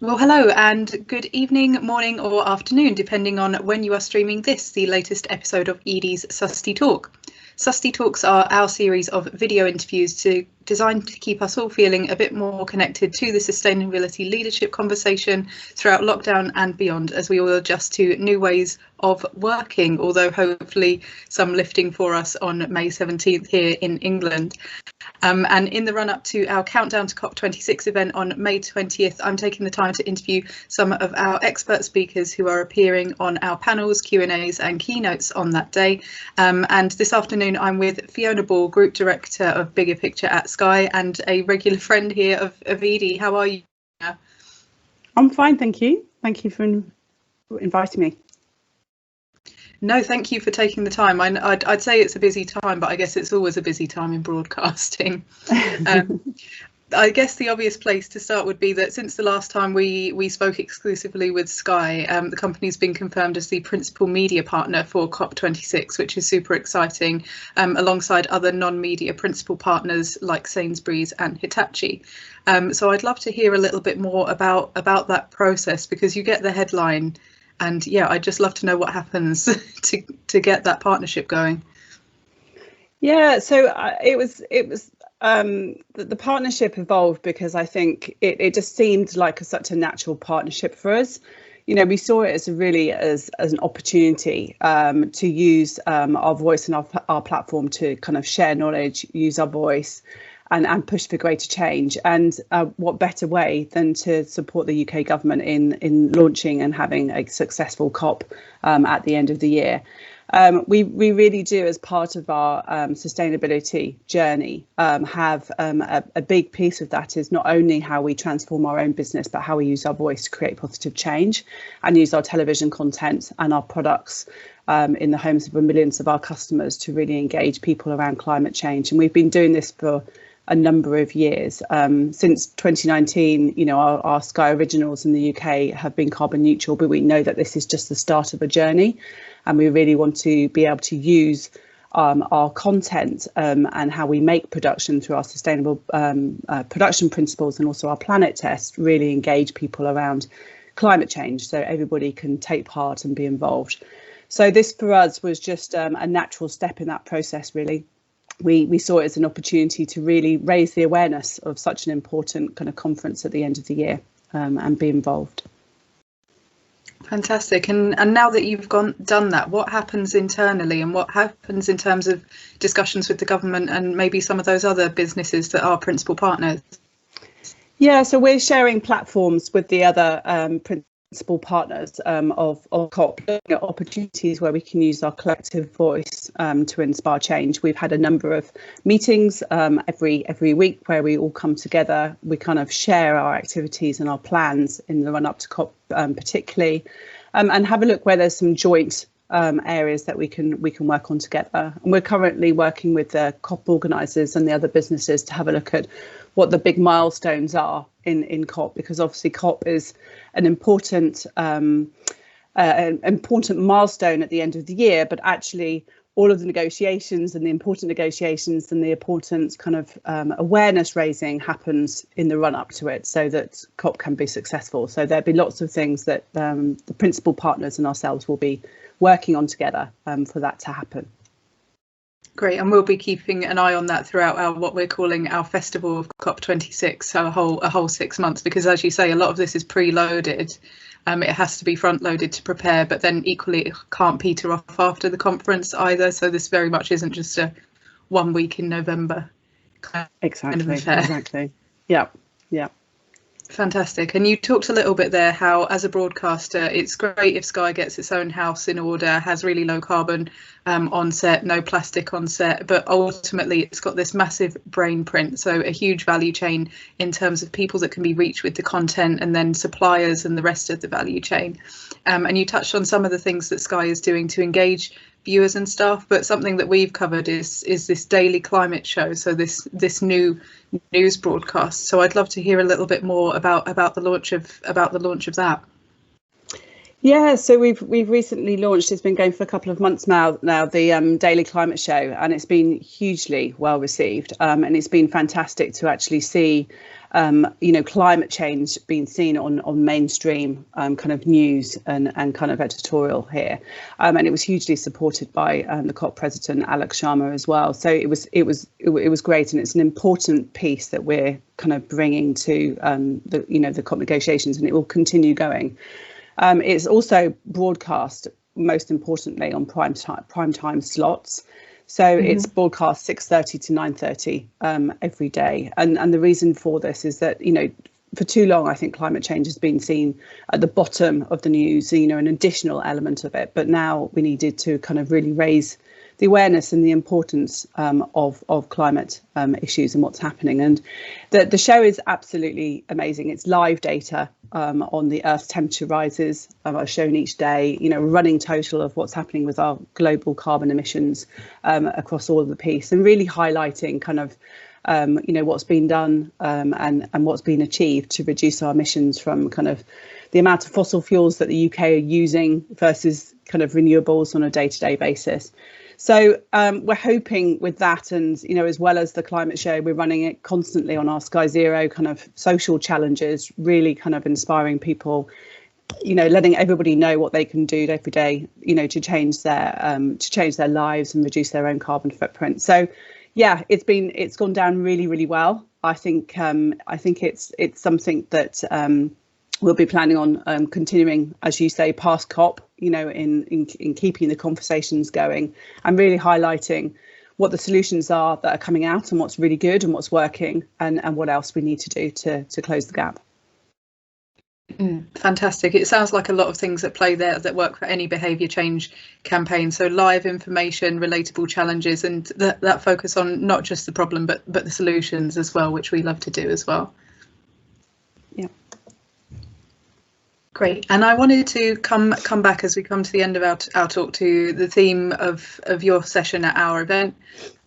Well, hello and good evening, morning or afternoon, depending on when you are streaming this, the latest episode of Edie's Susty Talk. Susty Talks are our series of video interviews designed to keep us all feeling a bit more connected to the sustainability leadership conversation throughout lockdown and beyond, as we all adjust to new ways of working, although hopefully some lifting for us on May 17th here in England. And in the run up to our countdown to COP26 event on May 20th, I'm taking the time to interview some of our expert speakers who are appearing on our panels, Q&As and keynotes on that day. And this afternoon, I'm with Fiona Ball, Group Director of Bigger Picture at Sky, and a regular friend here of Edie. How are you? I'm fine, thank you. Thank you for inviting me. No, thank you for taking the time. I'd say it's a busy time, but I guess it's always a busy time in broadcasting. I guess the obvious place to start would be that since the last time we spoke exclusively with Sky, the company's been confirmed as the principal media partner for COP26, which is super exciting, alongside other non-media principal partners like Sainsbury's and Hitachi. So I'd love to hear a little bit more about that process, because you get the headline. And yeah, I'd just love to know what happens to get that partnership going. Yeah, so it was the partnership evolved because I think it just seemed like such a natural partnership for us. You know, we saw it as an opportunity to use our voice and our platform to kind of share knowledge, use our voice, and push for greater change. And what better way than to support the UK government in launching and having a successful COP at the end of the year. We really do, as part of our sustainability journey, have a big piece of that is not only how we transform our own business, but how we use our voice to create positive change and use our television content and our products in the homes of millions of our customers to really engage people around climate change. And we've been doing this for a number of years. Since 2019, you know, our Sky Originals in the UK have been carbon neutral, but we know that this is just the start of a journey, and we really want to be able to use our content and how we make production through our sustainable production principles and also our planet test, really engage people around climate change so everybody can take part and be involved. So this for us was just a natural step in that process, really. We saw it as an opportunity to really raise the awareness of such an important kind of conference at the end of the year and be involved. Fantastic. And now that you've done that, what happens internally and what happens in terms of discussions with the government and maybe some of those other businesses that are principal partners? Yeah, so we're sharing platforms with the other principal partners of COP, looking at opportunities where we can use our collective voice to inspire change. We've had a number of meetings every week where we all come together. We kind of share our activities and our plans in the run up to COP particularly, and have a look where there's some joint areas that we can work on together. And we're currently working with the COP organisers and the other businesses to have a look at what the big milestones are in COP, because obviously COP is an important milestone at the end of the year, but actually all of the negotiations and the important negotiations and the important kind of awareness raising happens in the run up to it so that COP can be successful. So there'll be lots of things that the principal partners and ourselves will be working on together for that to happen. Great, and we'll be keeping an eye on that throughout our what we're calling our festival of COP26, so a whole 6 months, because as you say, a lot of this is preloaded. It has to be front loaded to prepare, but then equally it can't peter off after the conference either. So this very much isn't just a 1 week in November kind of affair. Exactly. Yeah. Fantastic. And you talked a little bit there how, as a broadcaster, it's great if Sky gets its own house in order, has really low carbon on set, no plastic on set, but ultimately it's got this massive brain print, so a huge value chain in terms of people that can be reached with the content, and then suppliers and the rest of the value chain. And you touched on some of the things that Sky is doing to engage viewers and staff, but something that we've covered is this daily climate show, so this new news broadcast. So I'd love to hear a little bit more about the launch of that. Yeah, so we've recently launched, it's been going for a couple of months now the Daily Climate Show, and it's been hugely well received, and it's been fantastic to actually see climate change being seen on mainstream kind of news and kind of editorial here, and it was hugely supported by the COP president Alex Sharma as well. So it was great, and it's an important piece that we're kind of bringing to the COP negotiations, and it will continue going. It's also broadcast, most importantly, on prime time slots. So it's broadcast 6:30 to 9:30 every day. And the reason for this is that, for too long, I think climate change has been seen at the bottom of the news, an additional element of it. But now we needed to kind of really raise the awareness and the importance of climate issues and what's happening. And the show is absolutely amazing. It's live data on the Earth's temperature rises are shown each day, a running total of what's happening with our global carbon emissions across all of the piece, and really highlighting kind of what's been done and what's been achieved to reduce our emissions from kind of the amount of fossil fuels that the UK are using versus kind of renewables on a day-to-day basis. So we're hoping with that, and as well as the climate show, we're running it constantly on our Sky Zero kind of social challenges, really kind of inspiring people, letting everybody know what they can do every day, to change their lives and reduce their own carbon footprint. So yeah, it's gone down really, really well. I think it's something that we'll be planning on continuing, as you say, past COP, in keeping the conversations going and really highlighting what the solutions are that are coming out and what's really good and what's working and what else we need to do to close the gap. Fantastic. It sounds like a lot of things at play there that work for any behaviour change campaign. So live information, relatable challenges, and that focus on not just the problem but the solutions as well, which we love to do as well. Yeah. Great. And I wanted to come back as we come to the end of our talk to the theme of your session at our event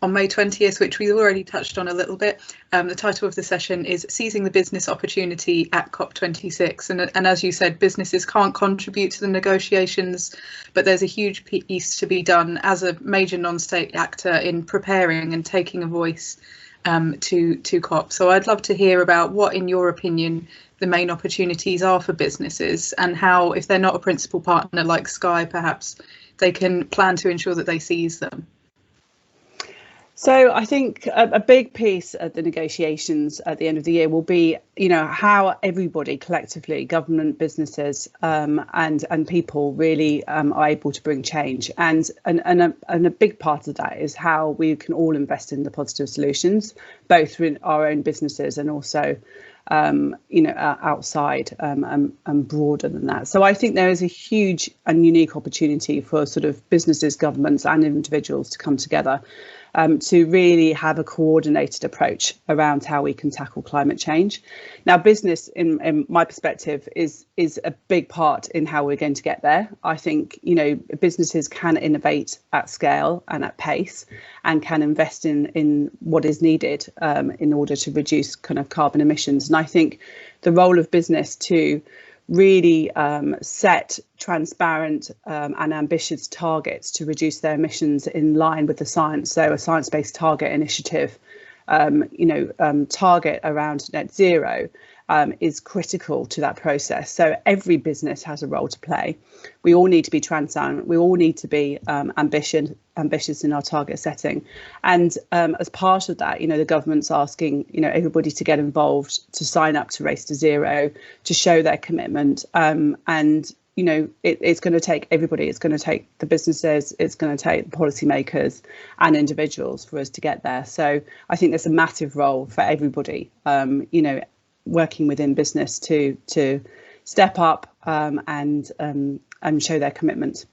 on May 20th, which we already touched on a little bit. The title of the session is Seizing the Business Opportunity at COP26. And as you said, businesses can't contribute to the negotiations, but there's a huge piece to be done as a major non-state actor in preparing and taking a voice to COP. So I'd love to hear about what, in your opinion, the main opportunities are for businesses, and how, if they're not a principal partner like Sky, perhaps they can plan to ensure that they seize them. So I think a big piece of the negotiations at the end of the year will be, how everybody collectively, government, businesses, and people really are able to bring change. And a big part of that is how we can all invest in the positive solutions, both in our own businesses and also outside and broader than that. So I think there is a huge and unique opportunity for sort of businesses, governments and individuals to come together to really have a coordinated approach around how we can tackle climate change. Now, business, in my perspective, is a big part in how we're going to get there. I think, businesses can innovate at scale and at pace, and can invest in what is needed in order to reduce kind of carbon emissions. And I think the role of business to really set transparent and ambitious targets to reduce their emissions in line with the science. So a science-based target initiative, target around net zero is critical to that process. So every business has a role to play. We all need to be transparent. We all need to be ambitious in our target setting. And as part of that, the government's asking, everybody to get involved, to sign up to Race to Zero, to show their commitment. It's going to take everybody. It's going to take the businesses, it's going to take the policymakers and individuals for us to get there. So I think there's a massive role for everybody, working within business to step up and show their commitment.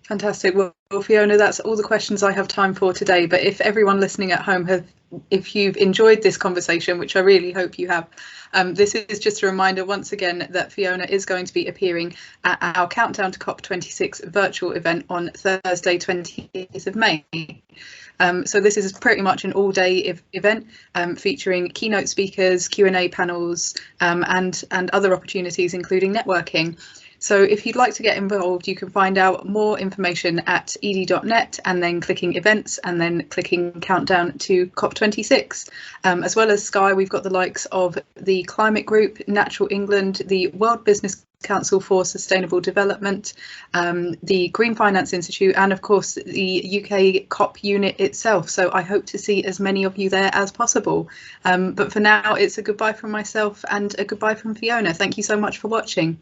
Fantastic. Well, Fiona, that's all the questions I have time for today. But if everyone listening at home if you've enjoyed this conversation, which I really hope you have, this is just a reminder once again that Fiona is going to be appearing at our Countdown to COP26 virtual event on Thursday, 20th of May. So this is pretty much an all-day event featuring keynote speakers, Q&A panels, and other opportunities, including networking. So if you'd like to get involved, you can find out more information at edie.net and then clicking events and then clicking countdown to COP26. As well as Sky, we've got the likes of the Climate Group, Natural England, the World Business Council for Sustainable Development, the Green Finance Institute, and of course the UK COP unit itself. So I hope to see as many of you there as possible. But for now, it's a goodbye from myself and a goodbye from Fiona. Thank you so much for watching.